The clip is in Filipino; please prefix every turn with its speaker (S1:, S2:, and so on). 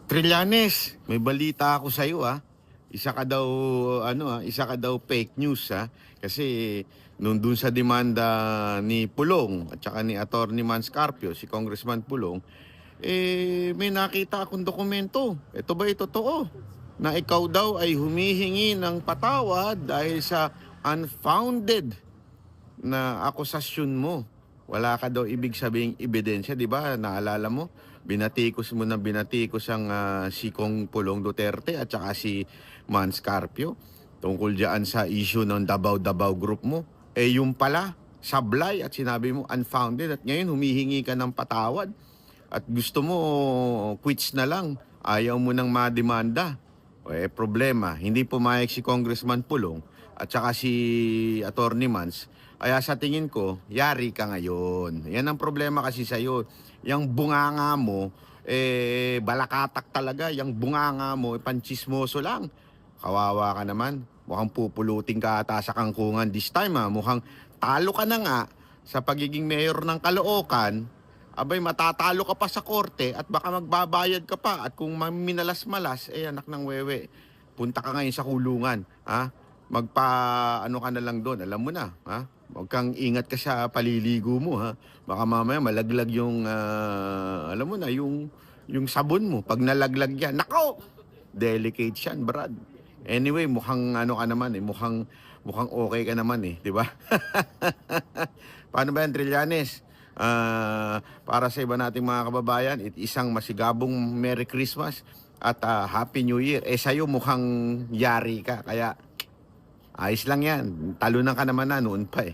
S1: Trillanes, may balita ako sa iyo ah. Isa ka daw isa ka daw fake news ah. Kasi nung dun sa demanda ni Pulong at saka ni Attorney Manscarpio, si Congressman Pulong, may nakita akong dokumento. Ito ba totoo? Na ikaw daw ay humihingi ng patawad dahil sa unfounded na akusasyon mo. Wala ka daw ibig sabing ebidensya, di ba? Naalala mo? Binatikos mo na binatikos ang si Kong Pulong Duterte at saka si Manscarpio tungkol diyan sa issue ng Davao group mo. Yung pala, sablay at sinabi mo unfounded at ngayon humihingi ka ng patawad at gusto mo quits na lang. Ayaw mo nang mademanda. Problema, hindi pumayag si Congressman Pulong at saka si Attorney Mans. Kaya sa tingin ko, yari ka ngayon. Yan ang problema kasi sa'yo. Yung bunganga mo, balakatak talaga. Yung bunganga mo, panchismoso lang. Kawawa ka naman. Mukhang pupulutin ka ata sa kangkungan this time ha. Mukhang talo ka na nga sa pagiging mayor ng Caloocan. Abay, matatalo ka pa sa korte at baka magbabayad ka pa. At kung minalas-malas, anak ng wewe, punta ka ngayon sa kulungan. Ha? Ano ka na lang doon, alam mo na. Ha? Huwag kang ingat ka sa paliligo mo. Ha? Baka mamaya malaglag yung, alam mo na, yung sabon mo. Pag nalaglag yan, nako! Delicate yan, Brad. Anyway, mukhang ano ka naman mukhang okay ka naman di ba? Paano ba yan, Trillanes? Para sa iba nating mga kababayan, isang masigabong Merry Christmas at Happy New Year. Sa'yo mukhang yari ka, kaya ayos lang yan. Talunan ka naman na noon pa